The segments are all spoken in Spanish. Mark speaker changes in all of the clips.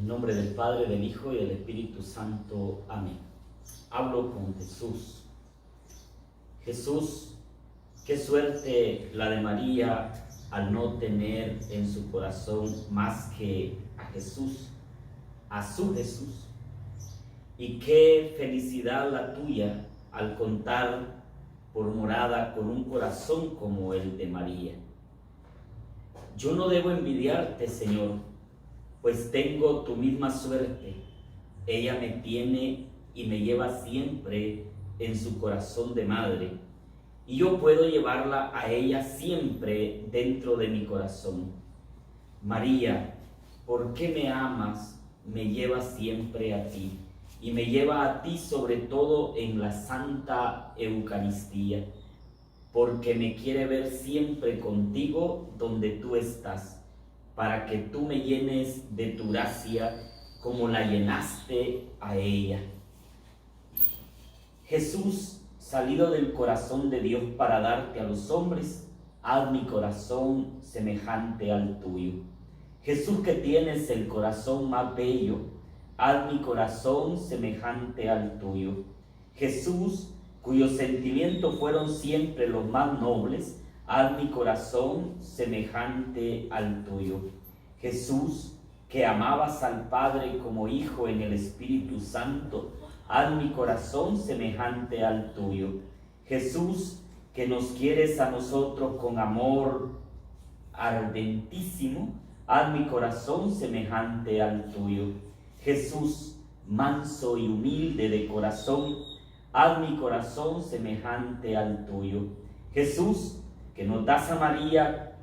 Speaker 1: nombre del Padre, del Hijo y del Espíritu Santo. Amén. Hablo con Jesús. Jesús, qué suerte la de María al no tener en su corazón más que a Jesús, a su Jesús. Y qué felicidad la tuya al contar por morada con un corazón como el de María. Yo no debo envidiarte, Señor, pues tengo tu misma suerte. Ella me tiene y me lleva siempre en su corazón de madre, y yo puedo llevarla a ella siempre dentro de mi corazón. María, ¿por qué me amas? Me lleva siempre a ti, y me lleva a ti sobre todo en la Santa Eucaristía, porque me quiere ver siempre contigo donde tú estás, para que tú me llenes de tu gracia como la llenaste a ella. Jesús, salido del corazón de Dios para darte a los hombres, haz mi corazón semejante al tuyo. Jesús, que tienes el corazón más bello, haz mi corazón semejante al tuyo. Jesús, cuyos sentimientos fueron siempre los más nobles, haz mi corazón semejante al tuyo. Jesús, que amabas al Padre como Hijo en el Espíritu Santo, haz mi corazón semejante al tuyo. Jesús, que nos quieres a nosotros con amor ardentísimo, haz mi corazón semejante al tuyo. Jesús, manso y humilde de corazón, haz mi corazón semejante al tuyo. Jesús, que nos das a María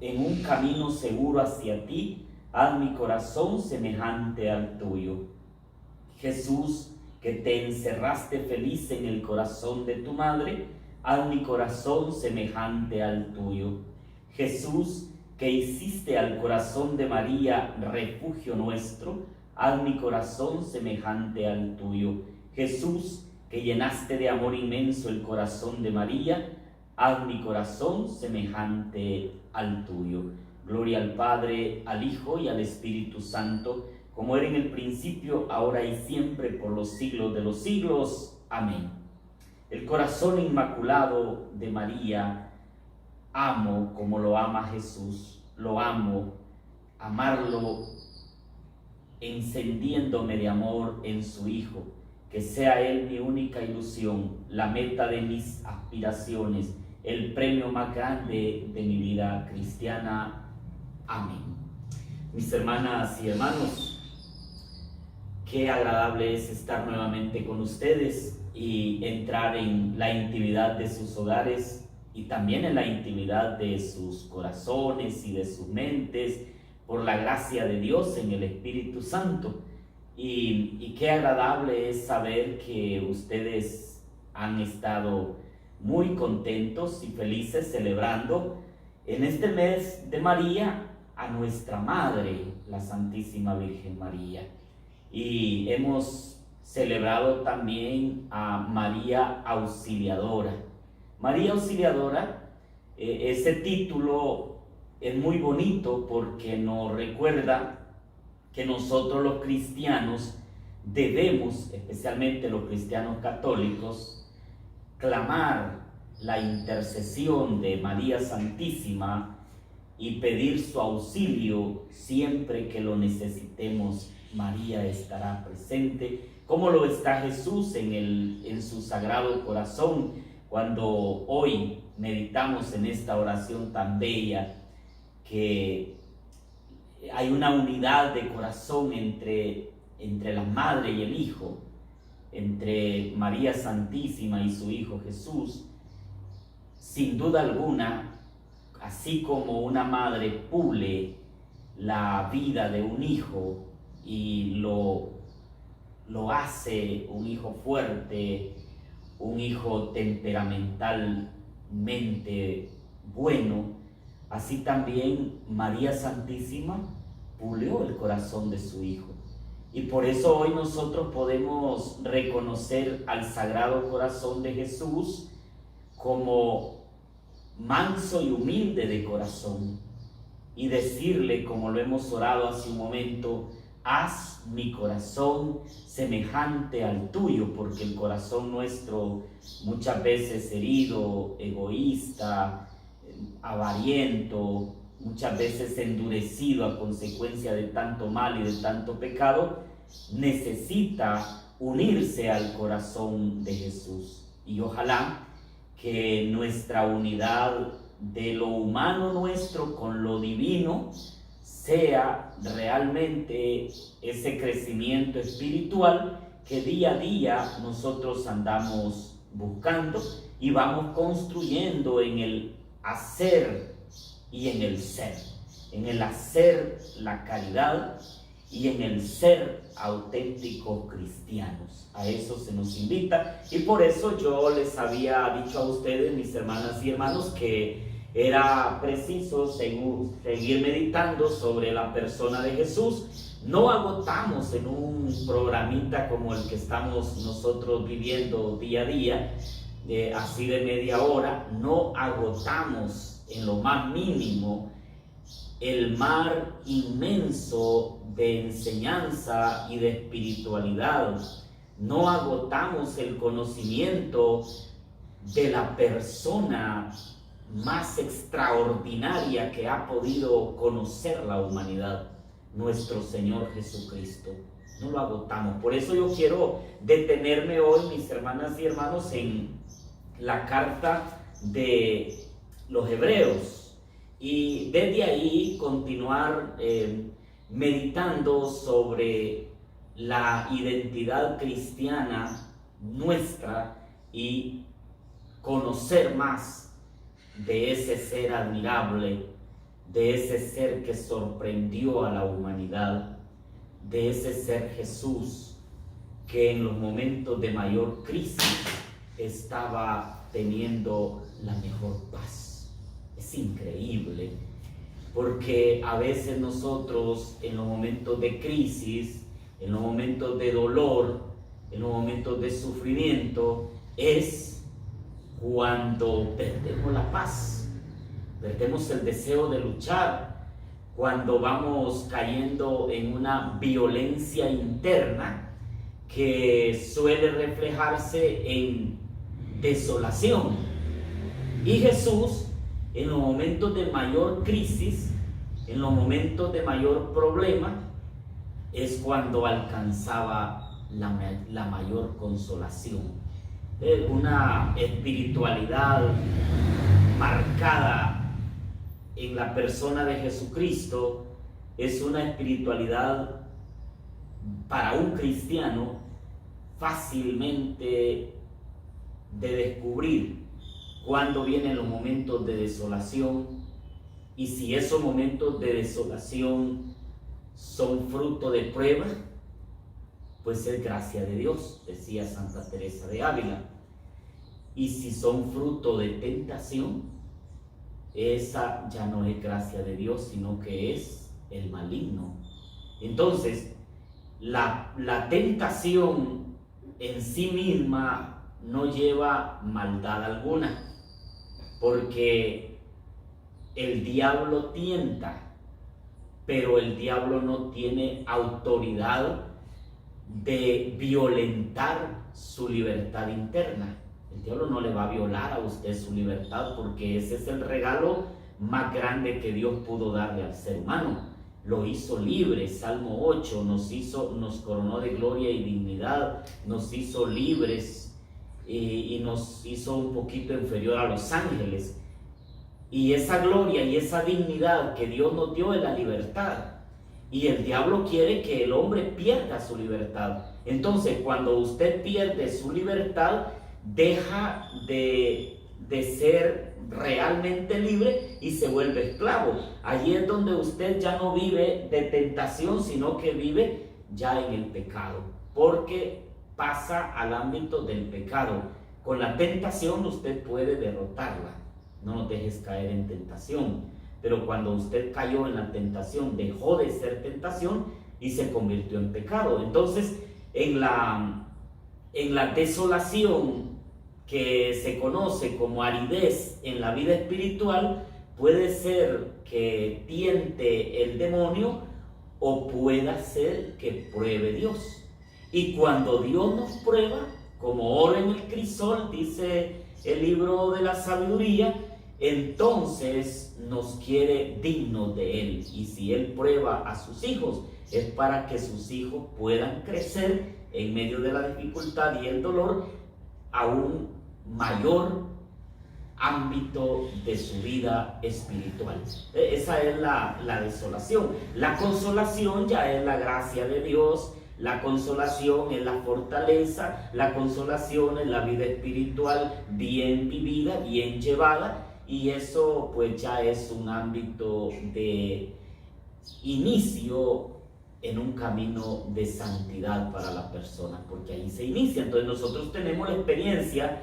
Speaker 1: en un camino seguro hacia ti, haz mi corazón semejante al tuyo. Jesús, que te encerraste feliz en el corazón de tu madre, haz mi corazón semejante al tuyo. Jesús, que hiciste al corazón de María refugio nuestro, haz mi corazón semejante al tuyo. Jesús, que llenaste de amor inmenso el corazón de María, haz mi corazón semejante al tuyo. Gloria al Padre, al Hijo y al Espíritu Santo, como era en el principio, ahora y siempre, por los siglos de los siglos. Amén. El corazón inmaculado de María amo como lo ama Jesús. Lo amo, amarlo encendiéndome de amor en su Hijo. Que sea Él mi única ilusión, la meta de mis aspiraciones, el premio más grande de mi vida cristiana. Amén. Mis hermanas y hermanos, qué agradable es estar nuevamente con ustedes y entrar en la intimidad de sus hogares y también en la intimidad de sus corazones y de sus mentes, por la gracia de Dios en el Espíritu Santo. Y qué agradable es saber que ustedes han estado muy contentos y felices celebrando en este mes de María a nuestra Madre, la Santísima Virgen María. Y hemos celebrado también a María Auxiliadora. María Auxiliadora, ese título es muy bonito porque nos recuerda que nosotros los cristianos debemos, especialmente los cristianos católicos, clamar la intercesión de María Santísima y pedir su auxilio siempre que lo necesitemos. María estará presente, como lo está Jesús en su Sagrado Corazón, cuando hoy meditamos en esta oración tan bella, que hay una unidad de corazón entre la Madre y el Hijo, entre María Santísima y su Hijo Jesús. Sin duda alguna, así como una madre pule la vida de un hijo y lo hace un hijo fuerte, un hijo temperamentalmente bueno, así también María Santísima pulió el corazón de su Hijo. Y por eso hoy nosotros podemos reconocer al Sagrado Corazón de Jesús como manso y humilde de corazón y decirle, como lo hemos orado hace un momento, haz mi corazón semejante al tuyo, porque el corazón nuestro muchas veces herido, egoísta, avariento, muchas veces endurecido a consecuencia de tanto mal y de tanto pecado, necesita unirse al corazón de Jesús. Y ojalá que nuestra unidad de lo humano nuestro con lo divino sea realmente ese crecimiento espiritual que día a día nosotros andamos buscando y vamos construyendo en el hacer y en el ser. En el hacer la caridad y en el ser auténticos cristianos. A eso se nos invita, y por eso yo les había dicho a ustedes, mis hermanas y hermanos, que era preciso seguir meditando sobre la persona de Jesús. No agotamos en un programita como el que estamos nosotros viviendo día a día, así de media hora, no agotamos en lo más mínimo el mar inmenso de enseñanza y de espiritualidad. No agotamos el conocimiento de la persona más extraordinaria que ha podido conocer la humanidad, nuestro Señor Jesucristo. No lo agotamos. Por eso yo quiero detenerme hoy, mis hermanas y hermanos, en la carta de los Hebreos, y desde ahí continuar meditando sobre la identidad cristiana nuestra y conocer más de ese ser admirable, de ese ser que sorprendió a la humanidad, de ese ser Jesús que en los momentos de mayor crisis estaba teniendo la mejor paz. Es increíble, porque a veces nosotros en los momentos de crisis, en los momentos de dolor, en los momentos de sufrimiento, es cuando perdemos la paz, perdemos el deseo de luchar, cuando vamos cayendo en una violencia interna que suele reflejarse en desolación. Y Jesús, en los momentos de mayor crisis, en los momentos de mayor problema, es cuando alcanzaba la mayor consolación. Una espiritualidad marcada en la persona de Jesucristo es una espiritualidad para un cristiano fácilmente de descubrir cuando vienen los momentos de desolación, y si esos momentos de desolación son fruto de prueba, pues es gracia de Dios, decía Santa Teresa de Ávila. Y si son fruto de tentación, esa ya no es gracia de Dios, sino que es el maligno. Entonces, la tentación en sí misma no lleva maldad alguna, porque el diablo tienta, pero el diablo no tiene autoridad de violentar su libertad interna. El diablo no le va a violar a usted su libertad, porque ese es el regalo más grande que Dios pudo darle al ser humano. Lo hizo libre. Salmo 8 nos coronó de gloria y dignidad, nos hizo libres y nos hizo un poquito inferior a los ángeles. Y esa gloria y esa dignidad que Dios nos dio es la libertad. Y el diablo quiere que el hombre pierda su libertad. Entonces, cuando usted pierde su libertad, deja de ser realmente libre y se vuelve esclavo. Allí es donde usted ya no vive de tentación, sino que vive ya en el pecado, porque pasa al ámbito del pecado. Con la tentación usted puede derrotarla. No nos dejes caer en tentación. Pero cuando usted cayó en la tentación, dejó de ser tentación y se convirtió en pecado. Entonces, en la desolación que se conoce como aridez en la vida espiritual, puede ser que tiente el demonio o pueda ser que pruebe Dios. Y cuando Dios nos prueba, como oro en el crisol, dice el libro de la sabiduría, entonces nos quiere dignos de Él. Y si Él prueba a sus hijos, es para que sus hijos puedan crecer en medio de la dificultad y el dolor a un mayor ámbito de su vida espiritual. Esa es la desolación. La consolación ya es la gracia de Dios. La consolación es la fortaleza, la consolación es la vida espiritual bien vivida, bien llevada, y eso pues ya es un ámbito de inicio en un camino de santidad para la persona, porque ahí se inicia. Entonces nosotros tenemos la experiencia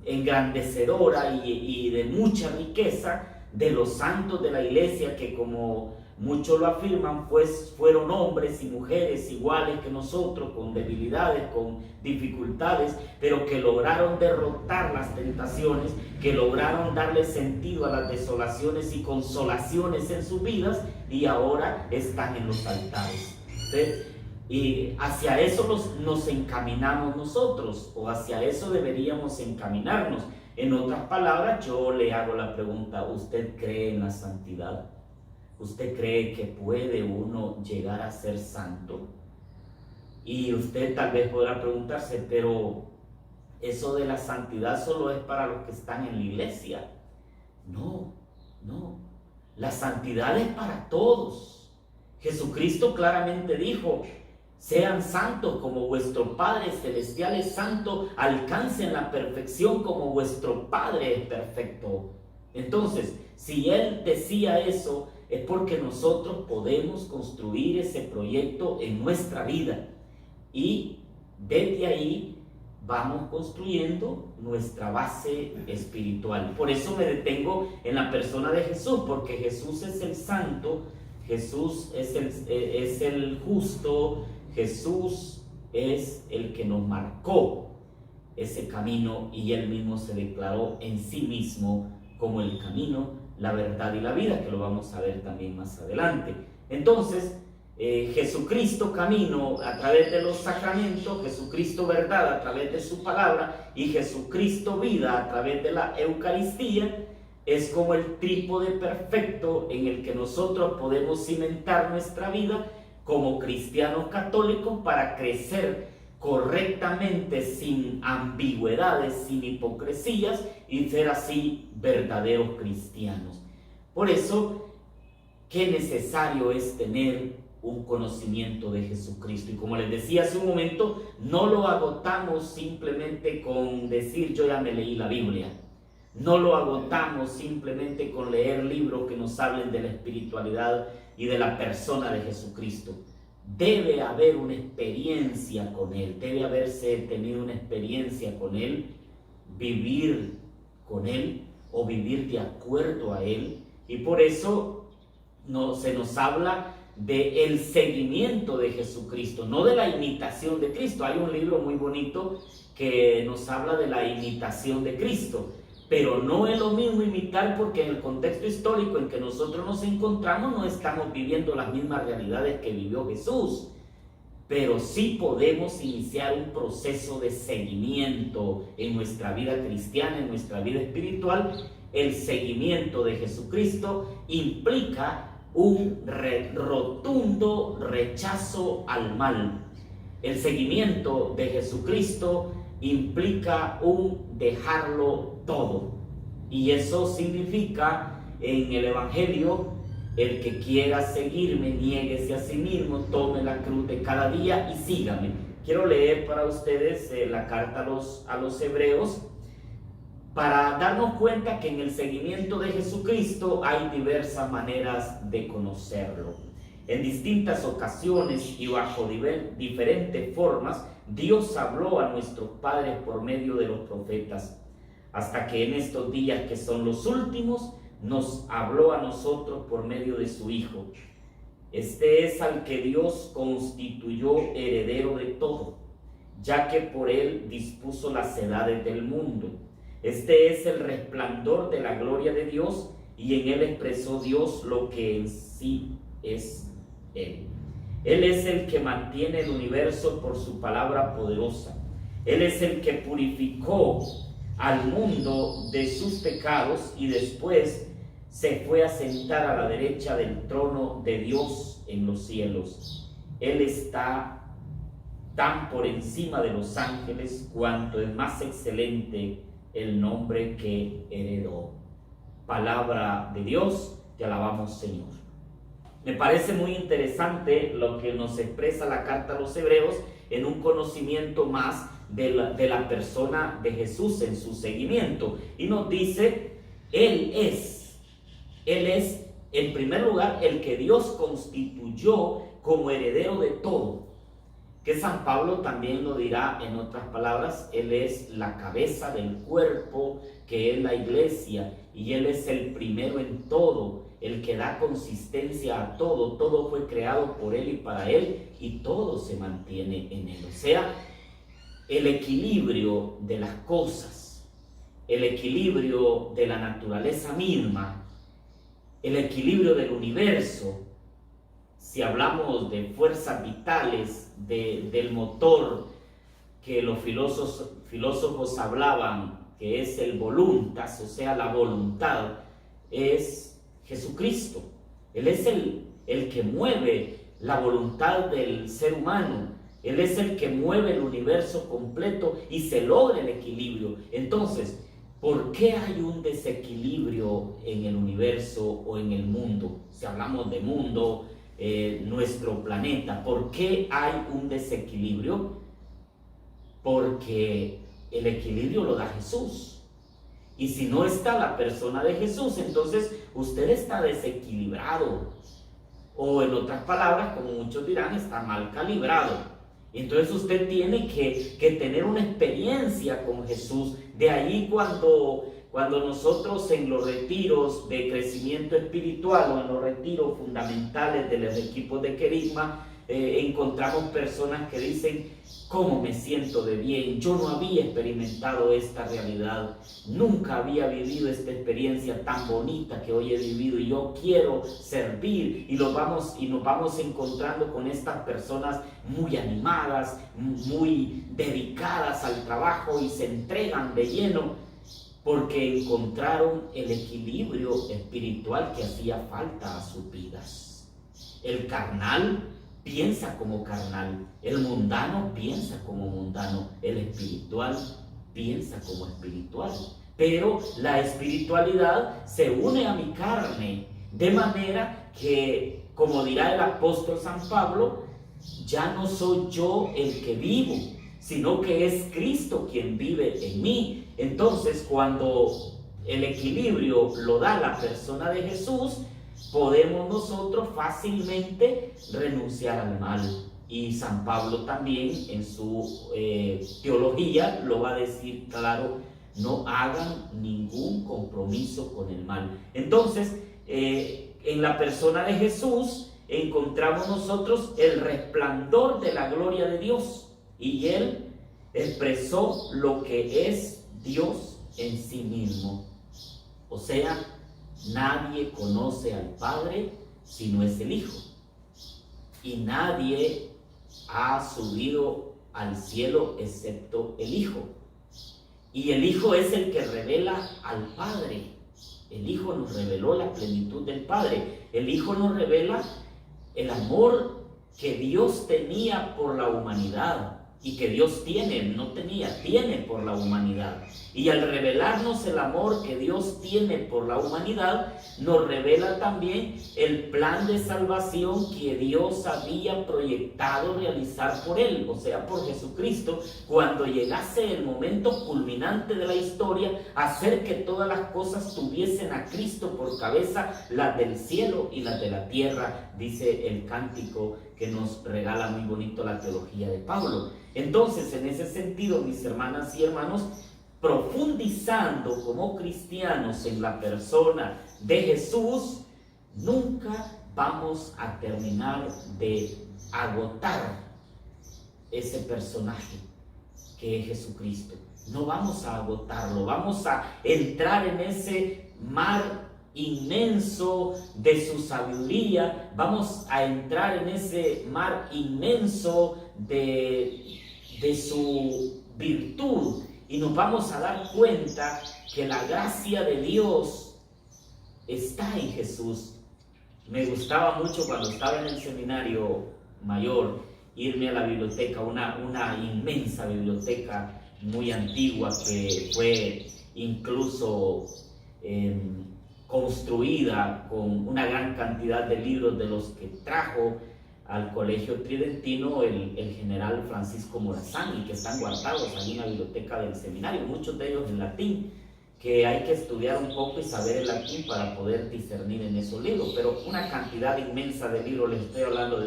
Speaker 1: engrandecedora y de mucha riqueza de los santos de la iglesia, que como muchos lo afirman, pues fueron hombres y mujeres iguales que nosotros, con debilidades, con dificultades, pero que lograron derrotar las tentaciones, que lograron darle sentido a las desolaciones y consolaciones en sus vidas, y ahora están en los altares. ¿Sí? Y hacia eso nos encaminamos nosotros, o hacia eso deberíamos encaminarnos. En otras palabras, yo le hago la pregunta: ¿usted cree en la santidad? ¿Usted cree que puede uno llegar a ser santo? Y usted tal vez podrá preguntarse, pero eso de la santidad solo es para los que están en la iglesia. No, no. La santidad es para todos. Jesucristo claramente dijo: sean santos como vuestro Padre Celestial es santo, alcancen la perfección como vuestro Padre es perfecto. Entonces, si Él decía eso, es porque nosotros podemos construir ese proyecto en nuestra vida. Y desde ahí vamos construyendo nuestra base espiritual. Por eso me detengo en la persona de Jesús, porque Jesús es el santo, Jesús es el justo, Jesús es el que nos marcó ese camino, y Él mismo se declaró en sí mismo como el camino, la verdad y la vida, que lo vamos a ver también más adelante. Entonces, Jesucristo camino a través de los sacramentos, Jesucristo verdad a través de su palabra, y Jesucristo vida a través de la Eucaristía, es como el trípode perfecto en el que nosotros podemos cimentar nuestra vida como cristianos católicos para crecer correctamente, sin ambigüedades, sin hipocresías, y ser así verdaderos cristianos. Por eso, qué necesario es tener un conocimiento de Jesucristo. Y como les decía hace un momento, no lo agotamos simplemente con decir: yo ya me leí la Biblia. No lo agotamos simplemente con leer libros que nos hablen de la espiritualidad y de la persona de Jesucristo. Debe haber una experiencia con Él, debe haberse tenido una experiencia con Él, vivir con Él o vivir de acuerdo a Él. Y por eso se nos habla del seguimiento de Jesucristo, no de la imitación de Cristo. Hay un libro muy bonito que nos habla de la imitación de Cristo, pero no es lo mismo imitar, porque en el contexto histórico en que nosotros nos encontramos no estamos viviendo las mismas realidades que vivió Jesús, pero sí podemos iniciar un proceso de seguimiento en nuestra vida cristiana, en nuestra vida espiritual. El seguimiento de Jesucristo implica un rotundo rechazo al mal. El seguimiento de Jesucristo implica un dejarlo todo. Y eso significa, en el Evangelio: el que quiera seguirme, niéguese a sí mismo, tome la cruz de cada día y sígame. Quiero leer para ustedes la carta a los Hebreos, para darnos cuenta que en el seguimiento de Jesucristo hay diversas maneras de conocerlo. En distintas ocasiones y bajo diferentes formas, Dios habló a nuestros padres por medio de los profetas, hasta que en estos días que son los últimos, nos habló a nosotros por medio de su Hijo. Este es al que Dios constituyó heredero de todo, ya que por él dispuso las edades del mundo. Este es el resplandor de la gloria de Dios, y en él expresó Dios lo que en sí es Él. Él es el que mantiene el universo por su palabra poderosa. Él es el que purificó al mundo de sus pecados y después se fue a sentar a la derecha del trono de Dios en los cielos. Él está tan por encima de los ángeles cuanto es más excelente el nombre que heredó. Palabra de Dios, te alabamos, Señor. Me parece muy interesante lo que nos expresa la carta a los Hebreos en un conocimiento más de la persona de Jesús en su seguimiento. Y nos dice, Él es en primer lugar el que Dios constituyó como heredero de todo. Que San Pablo también lo dirá en otras palabras, Él es la cabeza del cuerpo que es la iglesia y Él es el primero en todo, el que da consistencia a todo. Todo fue creado por Él y para Él y todo se mantiene en Él. O sea, el equilibrio de las cosas, el equilibrio de la naturaleza misma, el equilibrio del universo. Si hablamos de fuerzas vitales, del motor que los filósofos hablaban, que es el voluntas, o sea, la voluntad, es Jesucristo. Él es el que mueve la voluntad del ser humano. Él es el que mueve el universo completo y se logra el equilibrio. Entonces, ¿por qué hay un desequilibrio en el universo o en el mundo? Si hablamos de mundo, nuestro planeta, ¿por qué hay un desequilibrio? Porque el equilibrio lo da Jesús. Y si no está la persona de Jesús, entonces usted está desequilibrado. O en otras palabras, como muchos dirán, está mal calibrado. Entonces usted tiene que tener una experiencia con Jesús. De ahí cuando nosotros en los retiros de crecimiento espiritual o en los retiros fundamentales de los equipos de Querigma, encontramos personas que dicen, ¿cómo me siento de bien? Yo no había experimentado esta realidad, nunca había vivido esta experiencia tan bonita que hoy he vivido y yo quiero servir. Y nos vamos encontrando con estas personas muy animadas, muy dedicadas al trabajo y se entregan de lleno porque encontraron el equilibrio espiritual que hacía falta a sus vidas. El carnal piensa como carnal, el mundano piensa como mundano, el espiritual piensa como espiritual. Pero la espiritualidad se une a mi carne, de manera que, como dirá el apóstol San Pablo, ya no soy yo el que vivo, sino que es Cristo quien vive en mí. Entonces, cuando el equilibrio lo da la persona de Jesús, podemos nosotros fácilmente renunciar al mal. Y San Pablo también en su teología lo va a decir claro, no hagan ningún compromiso con el mal. Entonces, en la persona de Jesús encontramos nosotros el resplandor de la gloria de Dios y Él expresó lo que es Dios en sí mismo. O sea, nadie conoce al Padre si no es el Hijo. Y nadie ha subido al cielo excepto el Hijo. Y el Hijo es el que revela al Padre. El Hijo nos reveló la plenitud del Padre. El Hijo nos revela el amor que Dios tenía por la humanidad. Y que Dios tiene por la humanidad. Y al revelarnos el amor que Dios tiene por la humanidad, nos revela también el plan de salvación que Dios había proyectado realizar por Él, o sea, por Jesucristo, cuando llegase el momento culminante de la historia, hacer que todas las cosas tuviesen a Cristo por cabeza, las del cielo y las de la tierra, dice el cántico que nos regala muy bonito la teología de Pablo. Entonces, en ese sentido, mis hermanas y hermanos, profundizando como cristianos en la persona de Jesús, nunca vamos a terminar de agotar ese personaje que es Jesucristo. No vamos a agotarlo, vamos a entrar en ese mar inmenso de su sabiduría, vamos a entrar en ese mar inmenso de su virtud y nos vamos a dar cuenta que la gracia de Dios está en Jesús. Me gustaba mucho cuando estaba en el seminario mayor irme a la biblioteca, una inmensa biblioteca muy antigua que fue incluso construida con una gran cantidad de libros de los que trajo al Colegio Tridentino el general Francisco Morazán, y que están guardados ahí en la biblioteca del seminario, muchos de ellos en latín, que hay que estudiar un poco y saber el latín para poder discernir en esos libros, pero una cantidad inmensa de libros, les estoy hablando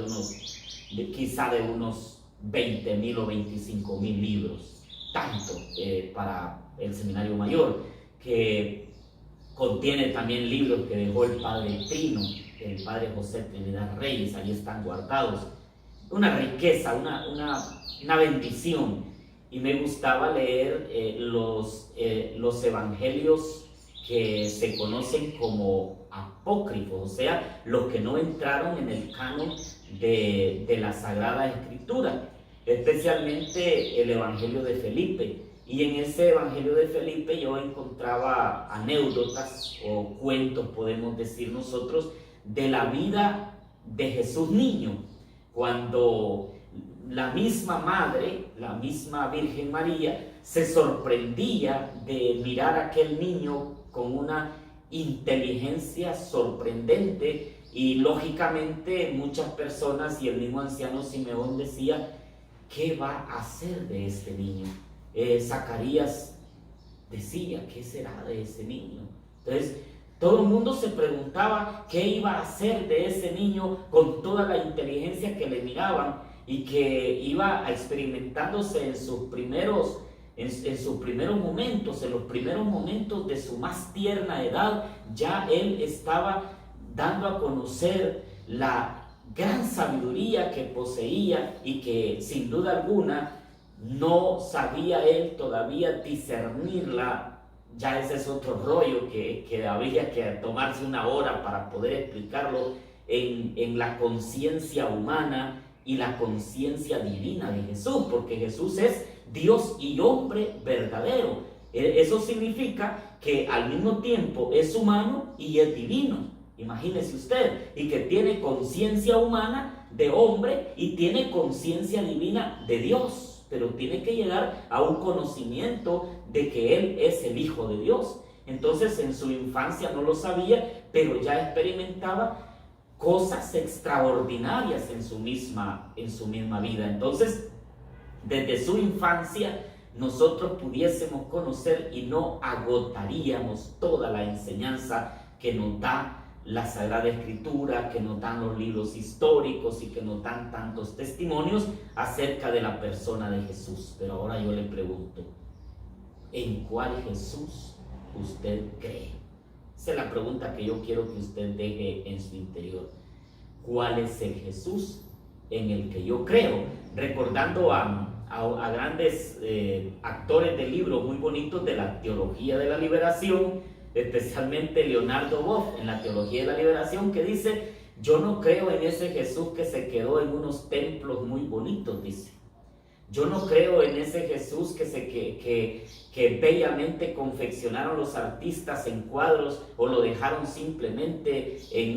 Speaker 1: quizá de unos 20,000 o 25,000 libros, tanto para el seminario mayor, que contiene también libros que dejó el padre Trino, el padre José Trinidad Reyes, ahí están guardados. Una riqueza, una bendición. Y me gustaba leer los evangelios que se conocen como apócrifos, o sea, los que no entraron en el canon de la Sagrada Escritura, especialmente el Evangelio de Felipe. Y en ese Evangelio de Felipe yo encontraba anécdotas o cuentos, podemos decir nosotros, de la vida de Jesús niño, cuando la misma madre, la misma Virgen María, se sorprendía de mirar a aquel niño con una inteligencia sorprendente, y lógicamente muchas personas y el mismo anciano Simeón decía: ¿qué va a hacer de este niño? Zacarías decía: ¿qué será de ese niño? Entonces todo el mundo se preguntaba qué iba a hacer de ese niño con toda la inteligencia que le miraban y que iba experimentándose en sus primeros momentos, en los primeros momentos de su más tierna edad. Ya él estaba dando a conocer la gran sabiduría que poseía y que sin duda alguna no sabía él todavía discernirla. Ya ese es otro rollo que habría que tomarse una hora para poder explicarlo en la conciencia humana y la conciencia divina de Jesús, porque Jesús es Dios y hombre verdadero. Eso significa que al mismo tiempo es humano y es divino. Imagínese usted, y que tiene conciencia humana de hombre y tiene conciencia divina de Dios, pero tiene que llegar a un conocimiento de que Él es el Hijo de Dios. Entonces en su infancia no lo sabía, pero ya experimentaba cosas extraordinarias en su misma vida. Entonces, desde su infancia nosotros pudiésemos conocer y no agotaríamos toda la enseñanza que nos da la Sagrada Escritura, que nos dan los libros históricos y que nos dan tantos testimonios acerca de la persona de Jesús. Pero ahora yo le pregunto, ¿en cuál Jesús usted cree? Esa es la pregunta que yo quiero que usted deje en su interior. ¿Cuál es el Jesús en el que yo creo? Recordando a grandes actores de libros muy bonitos de la teología de la liberación, especialmente Leonardo Boff en la teología de la liberación, que dice: yo no creo en ese Jesús que se quedó en unos templos muy bonitos, dice. Yo no creo en ese Jesús que bellamente confeccionaron los artistas en cuadros o lo dejaron simplemente en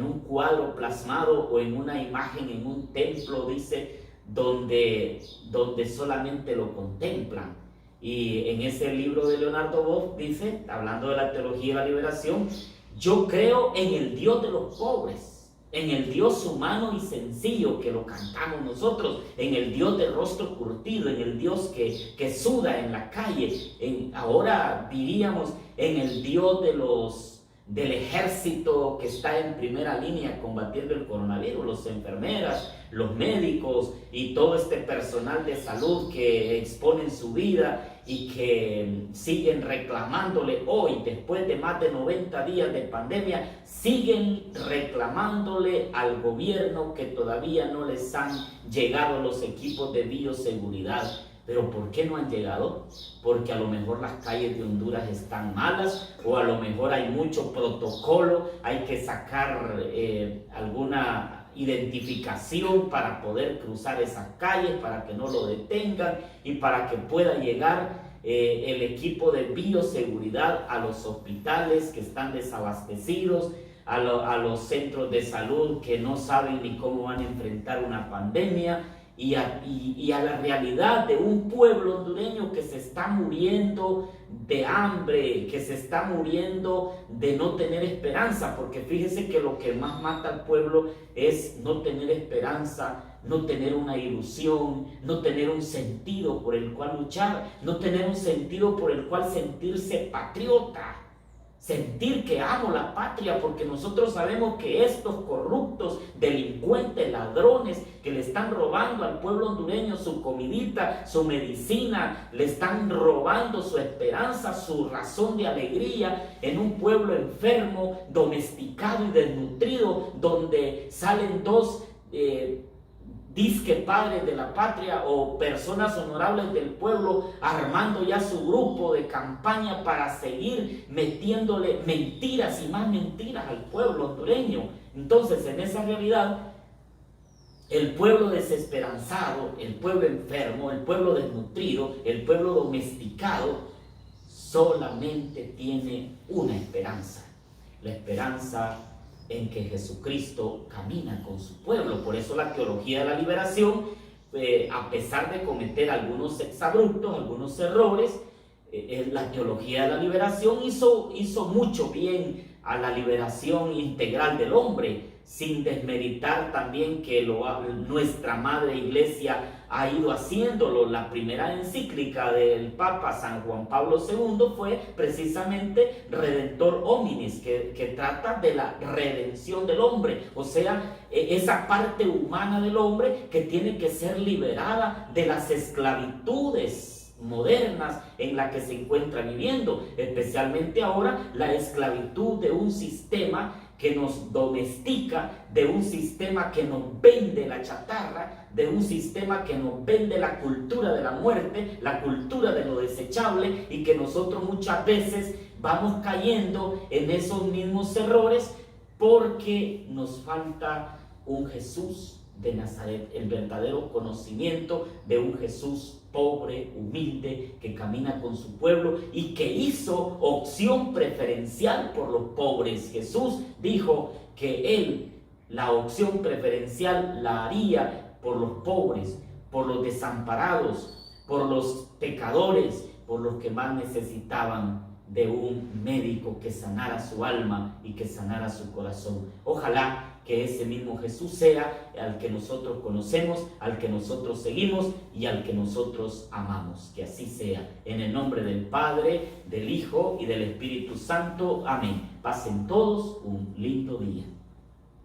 Speaker 1: un cuadro plasmado o en una imagen en un templo, dice, donde solamente lo contemplan. Y en ese libro de Leonardo Boff dice, hablando de la teología de la liberación: yo creo en el Dios de los pobres, en el Dios humano y sencillo que lo cantamos nosotros, en el Dios de rostro curtido, en el Dios que suda en la calle, ahora diríamos en el Dios del ejército que está en primera línea combatiendo el coronavirus, las enfermeras, los médicos y todo este personal de salud que exponen su vida y que siguen reclamándole hoy, después de más de 90 días de pandemia, siguen reclamándole al gobierno que todavía no les han llegado los equipos de bioseguridad. ¿Pero por qué no han llegado? Porque a lo mejor las calles de Honduras están malas, o a lo mejor hay mucho protocolo, hay que sacar alguna identificación para poder cruzar esas calles, para que no lo detengan y para que pueda llegar el equipo de bioseguridad a los hospitales que están desabastecidos, a los centros de salud que no saben ni cómo van a enfrentar una pandemia, y a la realidad de un pueblo hondureño que se está muriendo de hambre, que se está muriendo de no tener esperanza, porque fíjese que lo que más mata al pueblo es no tener esperanza, no tener una ilusión, no tener un sentido por el cual luchar, no tener un sentido por el cual sentirse patriota. Sentir que amo la patria, porque nosotros sabemos que estos corruptos, delincuentes, ladrones que le están robando al pueblo hondureño su comidita, su medicina, le están robando su esperanza, su razón de alegría en un pueblo enfermo, domesticado y desnutrido, donde salen dos disque padres de la patria o personas honorables del pueblo armando ya su grupo de campaña para seguir metiéndole mentiras y más mentiras al pueblo hondureño. Entonces, en esa realidad, el pueblo desesperanzado, el pueblo enfermo, el pueblo desnutrido, el pueblo domesticado solamente tiene una esperanza, la esperanza en que Jesucristo camina con su pueblo. Por eso la teología de la liberación, a pesar de cometer algunos exabruptos, algunos errores, la teología de la liberación hizo mucho bien a la liberación integral del hombre, sin desmeritar también que nuestra madre iglesia ha ido haciéndolo. La primera encíclica del Papa San Juan Pablo II fue precisamente Redentor Hominis, que trata de la redención del hombre, o sea, esa parte humana del hombre que tiene que ser liberada de las esclavitudes modernas en la que se encuentra viviendo, especialmente ahora la esclavitud de un sistema que nos domestica, de un sistema que nos vende la chatarra, de un sistema que nos vende la cultura de la muerte, la cultura de lo desechable, y que nosotros muchas veces vamos cayendo en esos mismos errores porque nos falta un Jesús de Nazaret, el verdadero conocimiento de un Jesús pobre, humilde, que camina con su pueblo y que hizo opción preferencial por los pobres. Jesús dijo que él la opción preferencial la haría por los pobres, por los desamparados, por los pecadores, por los que más necesitaban de un médico que sanara su alma y que sanara su corazón. Ojalá que ese mismo Jesús sea al que nosotros conocemos, al que nosotros seguimos y al que nosotros amamos. Que así sea. En el nombre del Padre, del Hijo y del Espíritu Santo. Amén. Pasen todos un lindo día.